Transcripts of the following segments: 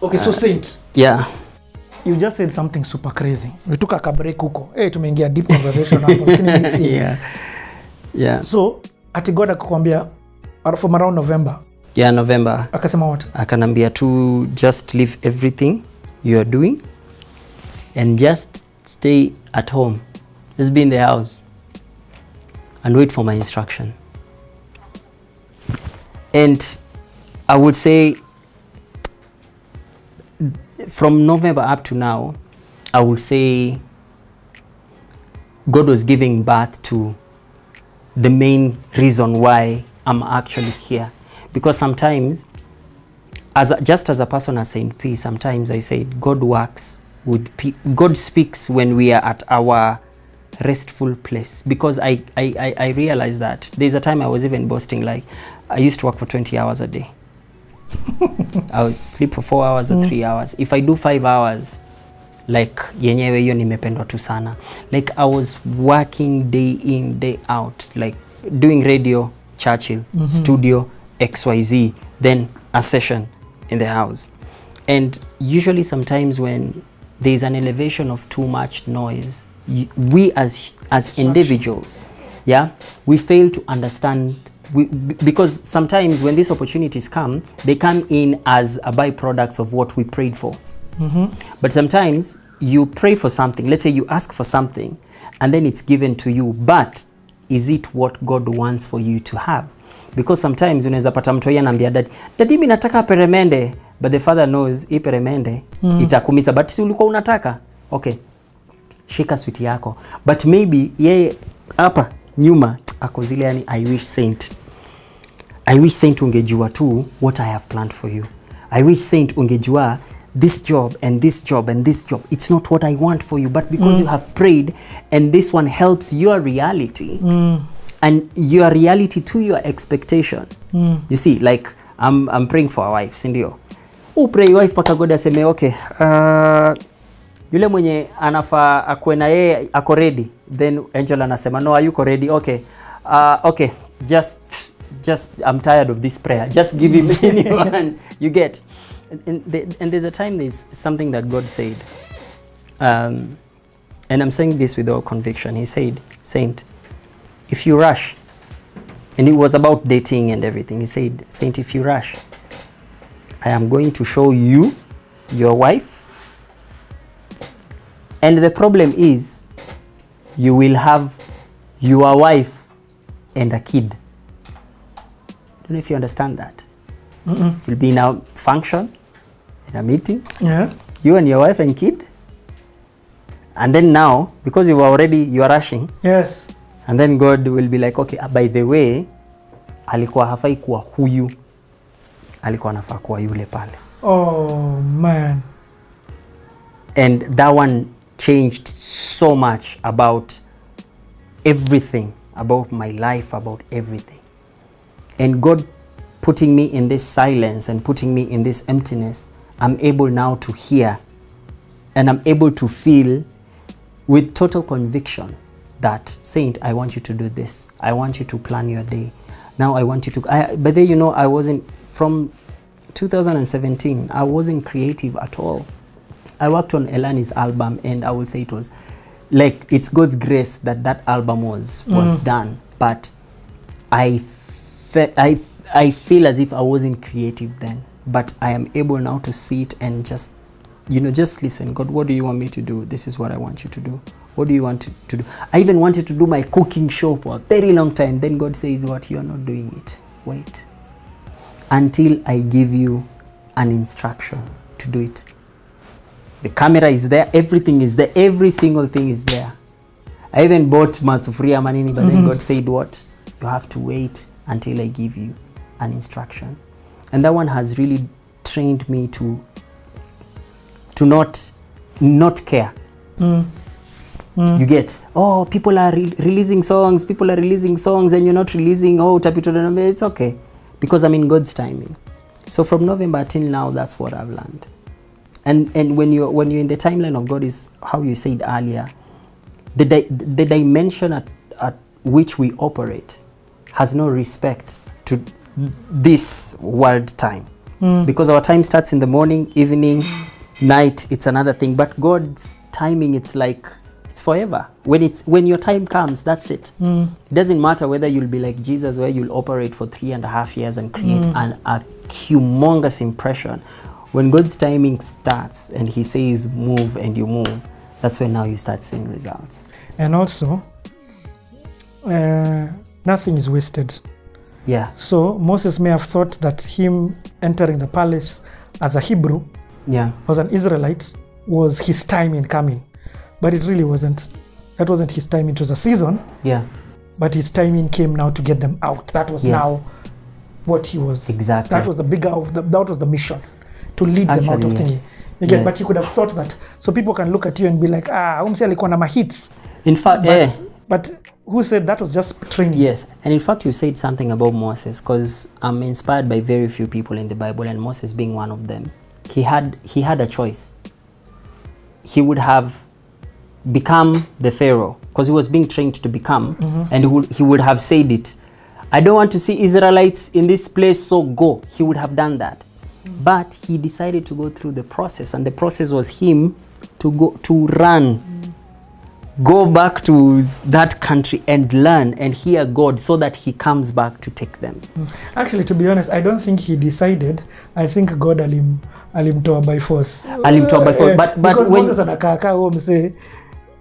Okay, so Saint. Yeah. You just said something super crazy. We took a break huko. Tumeingia deep conversation hapo. Yeah. Yeah. So, ati God akakwambia from around November. Yeah, November. Akasema what? Akanambia to just leave everything you are doing and just stay at home. Just be in the house and wait for my instruction. And I would say from November up to now, I would say God was giving birth to the main reason why I'm actually here. Because sometimes, just as a person at St. P, sometimes I say God works with God speaks when we are at our restful place. Because I realized that there's a time I was even boasting, like I used to work for 20 hours a day. I would sleep for 4 hours or 3 hours. If I do 5 hours, like yenyewe hiyo nimependwa tu sana. Like I was working day in, day out, like doing radio, Churchill, studio, XYZ, then a session in the house. And usually sometimes when there's an elevation of too much noise, we as individuals, yeah, we fail to understand. Because sometimes when these opportunities come, they come in as a byproduct of what we prayed for. But sometimes you pray for something, let's say you ask for something, and then it's given to you, but is it what God wants for you to have? Because sometimes unaweza pata mtu yeye anaambia dadi mimi nataka peremende, but the father knows hii peremende itakumisa, but si ulikuwa unataka, okay, shika sweet yako, but maybe yeye hapa nyuma ako zile yani I wish Saint ungejua tu what I have planned for you. I wish Saint ungejua this job and this job and this job, it's not what I want for you, but because you have prayed and this one helps your reality and your reality to your expectation. You see, like I'm praying for a wife, sindio? Pray wife paka God aseme okay, yule mwenye anafaa akwe na yeye ako ready, then angel anasema no, are you ready? Okay, okay, just I'm tired of this prayer, just give him anyone. You get. And there's a time, there's something that God said, and I'm saying this with all conviction. He said, Saint, if you rush, and it was about dating and everything, he said, Saint, if you rush, I am going to show you your wife, and the problem is you will have your wife and a kid. I don't know if you understand that. You'll be in a function, in a meeting, you and your wife and kid, and then now, because you are rushing, yes, and then God will be like, okay, by the way, alikuwa hafai kuwa huyu, alikuwa anafaa kuwa yule pale. Oh man. And that one changed so much about everything, about my life, about everything. And God putting me in this silence and putting me in this emptiness, I'm able now to hear and I'm able to feel with total conviction that, Saint, I want you to do this. I want you to plan your day. Now I want you to... but then, you know, I wasn't... From 2017, I wasn't creative at all. I worked on Elani's album, and I will say it was like, it's God's grace that that album was done. But I feel as if I wasn't creative then, but I am able now to sit and just, you know, just listen. God, what do you want me to do? This is what I want you to do. What do you want to do? I even wanted to do my cooking show for a very long time. Then God says, what? You're not doing it. Wait until I give you an instruction to do it. The camera is there. Everything is there. Every single thing is there. I even bought masufuria manini, but then God said, what? You have to wait until I give you an instruction. And that one has really trained me to not care. You get, oh, people are releasing songs, and you're not releasing, oh, Tapito, it's okay, because I'm in God's timing. So from November till now, that's what I've learned. And when you're in the timeline of God, is how you said earlier, the dimension at which we operate has no respect to this world time. because our time starts in the morning, evening, night, it's another thing. But God's timing, it's like it's forever. When your time comes, that's it. It doesn't matter whether you'll be like Jesus, where you'll operate for 3.5 years and create a humongous impression. When God's timing starts and he says move and you move, that's when now you start seeing results. And also, nothing is wasted. Yeah. So Moses may have thought that him entering the palace as a Hebrew, was an Israelite, was his time in coming. But it really wasn't. That wasn't his time. It was a season. Yeah. But his timing came now to get them out. That was now what he was. Exactly. That was the bigger of the, that was the mission, to lead them out of things. Again, but you could have thought that, so people can look at you and be like, umse alikuwa na mahits. In fact, but who said that was just training? Yes, and in fact you said something about Moses, because I'm inspired by very few people in the Bible, and Moses being one of them. He had a choice. He would have become the Pharaoh, because he was being trained to become, and he would have said it. I don't want to see Israelites in this place, so go. He would have done that. But he decided to go through the process, and the process was him to go back to that country and learn and hear God, so that he comes back to take them. Actually, to be honest, I don't think he decided. I think God alimtoa by force. Alimtoa by force. But because when Moses anakaka home say,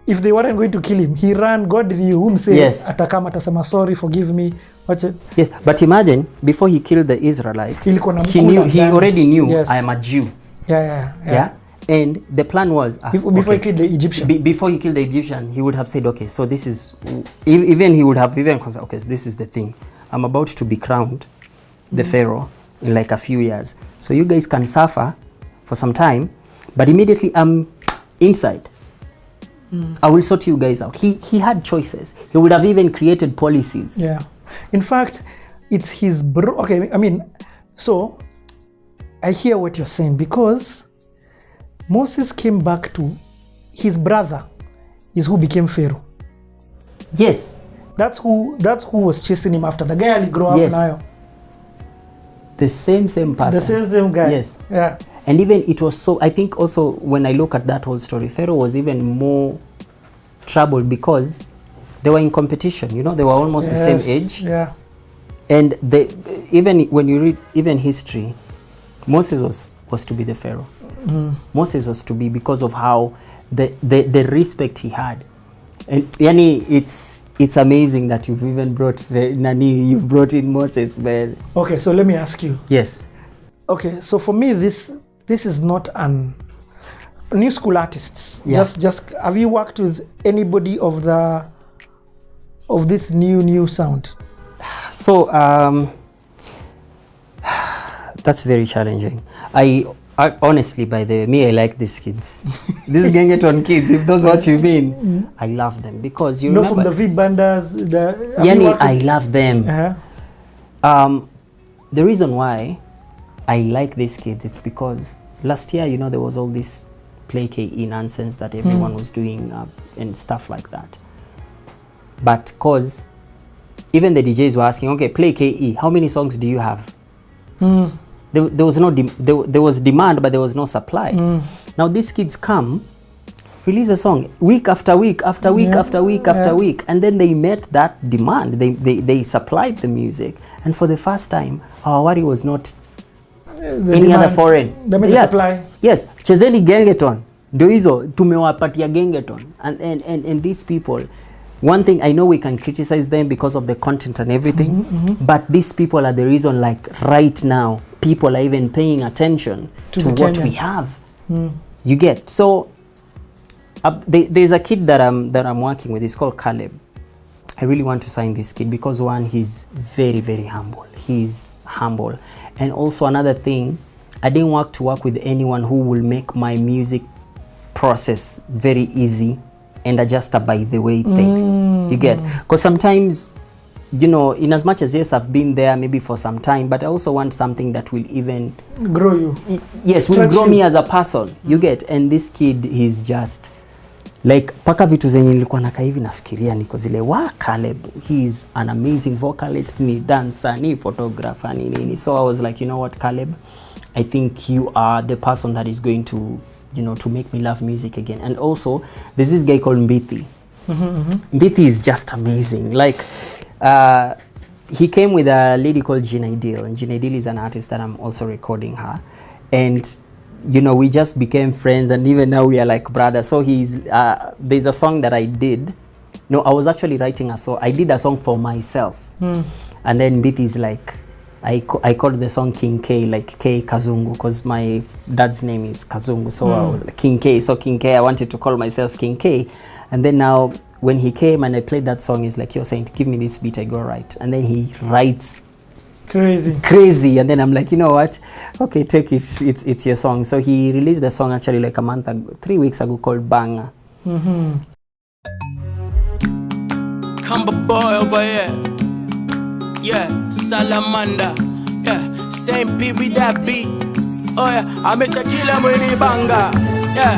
if they weren't going to kill him, he ran. God knew whom say, atakama atasema sorry, forgive me. Watch it. Yes, but imagine before he killed the Israelites, he already knew I am a Jew. Yeah. And the plan was before he killed the Egyptian. Before he killed the Egyptian, he would have said, okay, so this is even he would have considered, okay, this is the thing. I'm about to be crowned the Pharaoh in like a few years. So you guys can suffer for some time, but immediately I'm inside. I will sort you guys out. He had choices. He would have even created policies. Yeah. In fact, it's his okay, I mean, so I hear what you're saying, because Moses came back to his brother is who became Pharaoh. Yes. That's who was chasing him after. The guy he grew up now. The same person. The same guy. Yes. Yeah. And even it was so, I think also when I look at that whole story, Pharaoh was even more troubled because they were in competition, you know, they were almost the same age. Yeah. And even when you read even history, Moses was to be the Pharaoh. Moses was to be, because of how the respect he had. And yani, it's amazing that you've even brought you've brought in Moses, man. Okay, so let me ask you. Yes. Okay, so for me this is not an new school artists. Yeah. Just have you worked with anybody of this new sound? So that's very challenging. I honestly, by the way, I like these kids. These Gengeton kids, if that's what you mean, I love them because you know from the V-banders, I love them. The reason why I like these kids, it's because last year, you know, there was all this Play KE nonsense that everyone was doing and stuff like that. But cause even the DJs were asking, okay, Play KE, how many songs do you have? There was no there was demand, but there was no supply. Now these kids come, release a song week after week after week after week after week, and then they met that demand. They supplied the music, and for the first time, our worry was not any other foreign. Supply. Yes, chezeni gengeton. Ndio hizo tumewapatia gengeton, and these people. One thing I know, we can criticize them because of the content and everything, but these people are the reason, like right now, people are even paying attention to what we have. You get? So there's a kid that I'm working with. He's called Caleb. I really want to sign this kid because one, he's very, very humble. He's humble. And also another thing, I didn't want to work with anyone who will make my music process very easy and just a by the way thing. You get? Because sometimes, you know, in as much as yes, I've been there maybe for some time, but I also want something that will even grow you. Yes, will grow me as a person. You get? And this kid, he's just like paka vitu zenye nilikuwa nakaa hivi nafikiria niko zile Caleb. He's an amazing vocalist, ni dancer, ni photographer, ni. So I was like, you know what, Caleb, I think you are the person that is going to, you know, to make me love music again. And also, there's this guy called Mbithi. Mbithi is just amazing. Like, he came with a lady called Gina Ideal, and Gina Ideal is an artist that I'm also recording her. And, you know, we just became friends, and even now we are like brothers. So he's, there's a song that I did. No, I was actually writing a song. I did a song for myself. And then Mbithi is like, I called the song King K, like K Kazungu, because my dad's name is Kazungu. So I was like King K. So King K, I wanted to call myself King K. And then now when he came and I played that song, he's like, yo, Saint, give me this beat, I go write. And then he writes crazy. And then I'm like, you know what? Okay, take it. It's your song. So he released the song actually like a month ago, 3 weeks ago, called Banger. Cumber boy over here. Yeah, Salamander. Yeah, same P with that beat. Oh yeah, I miss a killer with the banger. Yeah,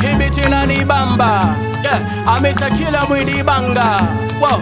he beating on the bamba. Yeah, I miss a killer with the banger. Whoa,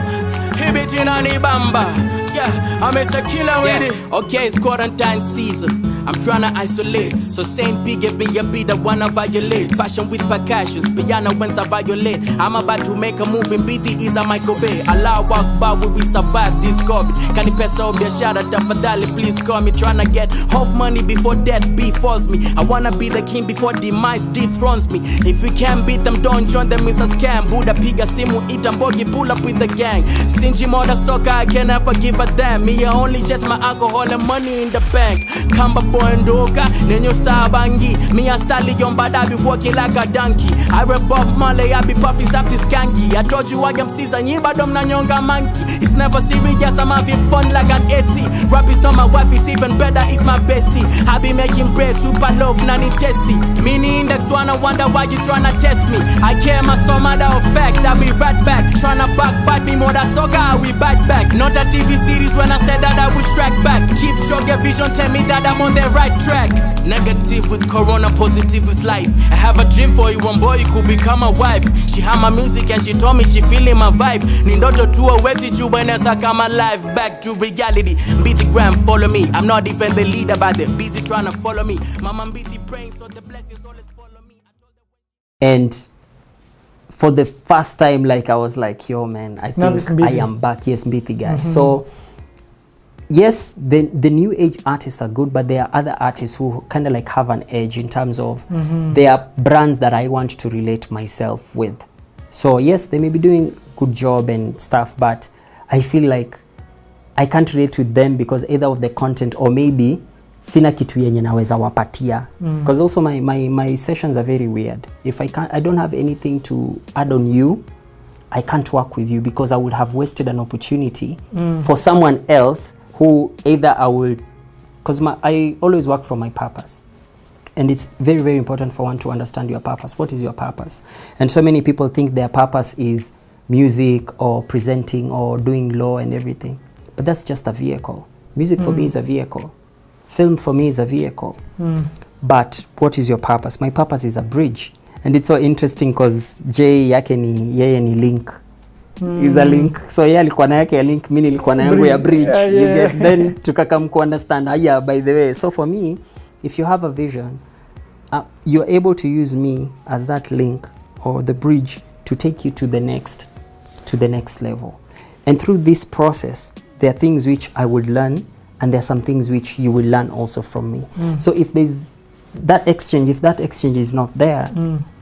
he beating on the bamba. Yeah, I miss a killer with it. Okay, it's quarantine season. I'm tryna isolate. So Saint P gave me a beat that wanna violate. Fashion with percussions, piano when I violate. I'm about to make a move in BT is a microwave. Allah Akbar, will we survive this COVID? Can MPESA of your shout out Tafadali, please call me. Tryna get half money before death befalls me. I wanna be the king before demise dethrones me. If we can't beat them, don't join them, it's a scam. Buddha piga simu, eat and bogey, pull up with the gang. Stingy mother sucker, I can never give a damn. Me only just my alcohol and money in the bank. Kamba Ndoka, Nenyo Sabangi. Me a stallion, but I be walking like a donkey. I rap Bob Marley, I be puffy something skanky. I told you I am season, you but I'm not younger monkey. It's never serious, I'm having fun like an AC. Rap is not my wife, it's even better, it's my bestie. I be making bread, super love, nani testy. Mini index wanna wonder why you tryna test me. I care my some matter of fact, I be right back. Tryna backbite me more than soccer, I will bite back. Not a TV series when I said that I would strike back. Keep your vision, tell me that I'm on the right track. Negative with corona, positive with life. I have a dream for you, one boy, you could become a wife. She had my music and she told me she feeling my vibe. Nindoto tu awezi juu when I come alive. Back to reality, beat the gram, follow me. I'm not even the leader, but they're busy trying to follow me. Mama busy praying, so the blessings always follow me. And for the first time, like I was like, yo man, I think I am back. Yes, Mbithi guy. So yes, the new age artists are good, but there are other artists who kind of like have an edge in terms of they are brands that I want to relate myself with. So yes, they may be doing good job and stuff, but I feel like I can't relate with them because either of the content or maybe sina kitu yenye naweza wapatia. Because also my sessions are very weird. If I don't have anything to add on you, I can't work with you because I would have wasted an opportunity for someone else who either I will, because I always work for my purpose. And it's very, very important for one to understand your purpose. What is your purpose? And so many people think their purpose is music or presenting or doing law and everything. But that's just a vehicle. Music for me is a vehicle. Film for me is a vehicle. But what is your purpose? My purpose is a bridge. And it's so interesting because Jay yake ni yeye ni link. Is a link. So yeye alikuwa na yake ya link, mimi nilikuwa na yangu ya bridge. You get, then tukakam ku understand. Yeah, by the way. So for me, if you have a vision, you're able to use me as that link or the bridge to take you to the next level. And through this process, there are things which I would learn, and there are some things which you will learn also from me. So if there's that exchange, if that exchange is not there,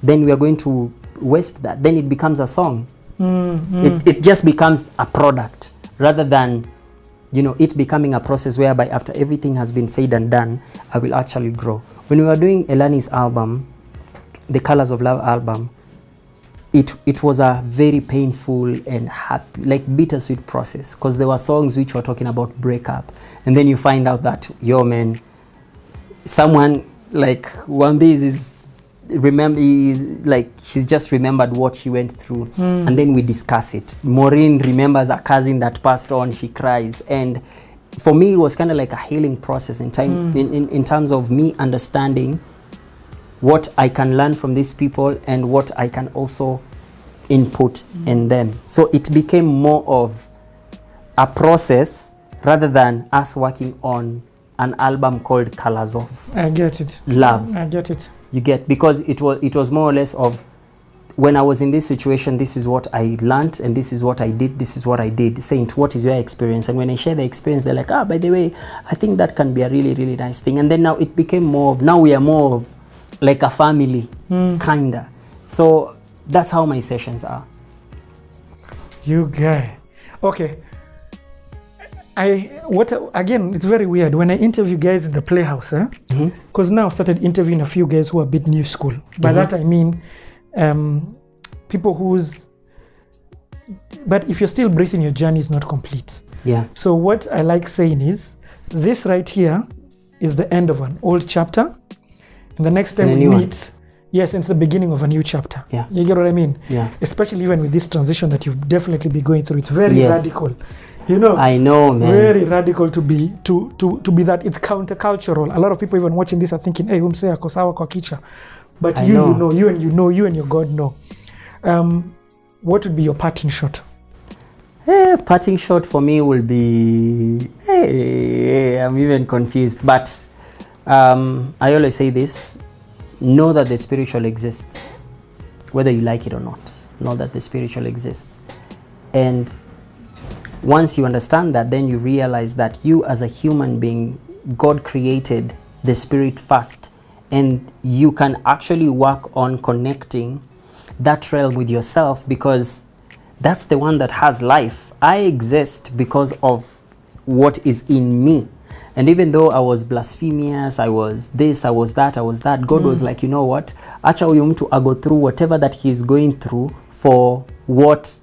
then we are going to waste that. Then it becomes a song. It just becomes a product rather than, you know, it becoming a process whereby after everything has been said and done, I will actually grow. When we were doing Elani's album, the Colors of Love album, it was a very painful and happy, like bittersweet process, because there were songs which were talking about breakup, and then you find out that, yo man, someone like Wambiz is like she's just remembered what she went through, and then we discuss it. Maureen remembers a cousin that passed on, she cries, and for me it was kind of like a healing process in time, in terms of me understanding what I can learn from these people and what I can also input in them. So it became more of a process rather than us working on an album called Colors of I get it. Love. I get it. You get, because it was more or less of, when I was in this situation, this is what I learned, and this is what I did, this is what I did. Saint, what is your experience? And when I share the experience, they're like, by the way, I think that can be a really, really nice thing. And then now it became more of, now we are more of like a family, kinda. So that's how my sessions are. You guy. Okay. Again, it's very weird when I interview guys in the Playhouse, because now I started interviewing a few guys who are a bit new school. By that I mean people but if you're still breathing, your journey is not complete. Yeah. So what I like saying is, this right here is the end of an old chapter, and the next time we meet, yes, it's the beginning of a new chapter. Yeah. You get what I mean? Yeah. Especially even with this transition that you've definitely been going through. It's very radical. You know, I know, man. Very radical to be that. It's countercultural. A lot of people even watching this are thinking, hey, umse ako sawa kwa kicha. But you and your God know. What would be your parting shot? Parting shot for me will be, I'm even confused. But I always say this, know that the spiritual exists. Whether you like it or not, know that the spiritual exists. And once you understand that, then you realize that you as a human being, God created the spirit first, and you can actually work on connecting that realm with yourself, because that's the one that has life. I exist because of what is in me. And even though I was blasphemous, I was this, I was that, God was like, you know what? Acha huyu mtu go through whatever that he's going through for what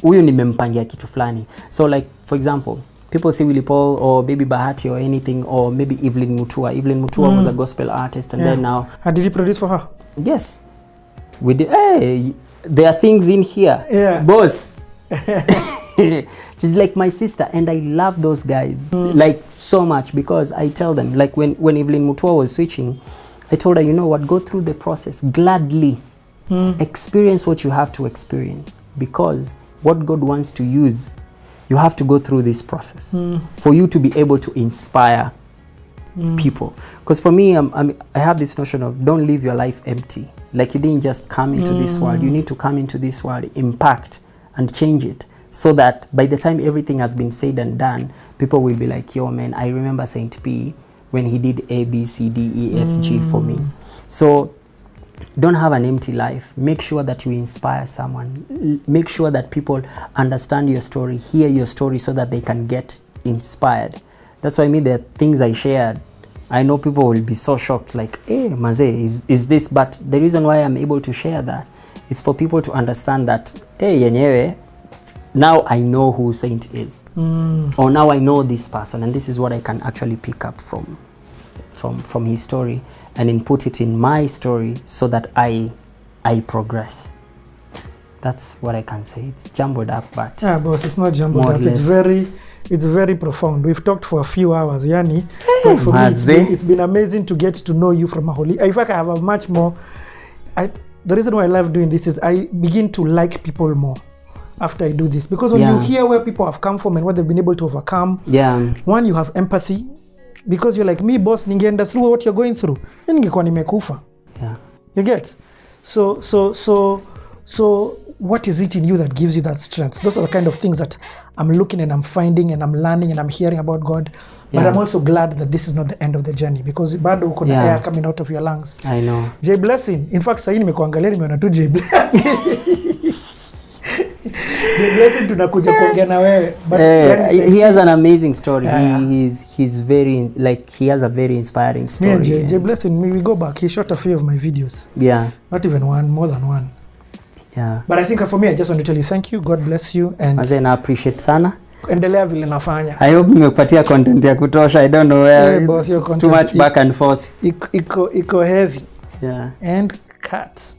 huyu nimempangia kitu fulani. So like, for example, people see Willy Paul or Baby Bahati or anything, or maybe Evelyn Mutua. Evelyn Mutua was a gospel artist, and then now... Did you produce for her? Yes. We did. Hey, there are things in here. Yeah. Boss. She's like my sister, and I love those guys like so much, because I tell them, like when Evelyn Mutua was switching, I told her, you know what, go through the process gladly. Experience what you have to experience, because what God wants to use, you have to go through this process for you to be able to inspire people. Because for me, I have this notion of, don't live your life empty. Like, you didn't just come into this world. You need to come into this world, impact and change it, so that by the time everything has been said and done, people will be like, yo man, I remember Saint P when he did A, B, C, D, E, F, G for me. So don't have an empty life. Make sure that you inspire someone. Make sure that people understand your story, hear your story, so that they can get inspired. That's why the things I shared, I know people will be so shocked, like, hey, Maze, is this? But the reason why I'm able to share that is for people to understand that, hey, yenyewe, now I know who Saint is. Or now I know this person, and this is what I can actually pick up from his story, and then put it in my story, so that I progress. That's what I can say. It's jumbled up, but yeah, boss, it's not jumbled up. It's very profound. We've talked for a few hours, Yani. But for me, it's been amazing to get to know you from a holy. In fact, I have a much more. The reason why I love doing this is I begin to like people more after I do this, because when you hear where people have come from and what they've been able to overcome, one, you have empathy, because you're like, me boss, ningeenda through what you're going through, ningekuwa nimekufa. You get? So what is it in you that gives you that strength? Those are the kind of things that I'm looking and I'm finding and I'm learning and I'm hearing about God. But I'm also glad that this is not the end of the journey, because bado uko na air coming out of your lungs. I know. J Blessing. In fact, sasa nimekuangalia nimeona tu J Blessing. J Blessing tunakuja kuongea na wewe. But he has an amazing story. He's very, like, he has a very inspiring story. Me J Blessing, we go back. He shot a few of my videos. Yeah. Not even one, more than one. Yeah. But I think for me, I just want to tell you thank you. God bless you. And I appreciate sana. Endelea vile nafanya. I hope nimekupatia content ya kutosha. I don't know where. It's too much back and forth. Iko heavy. Yeah. And cuts.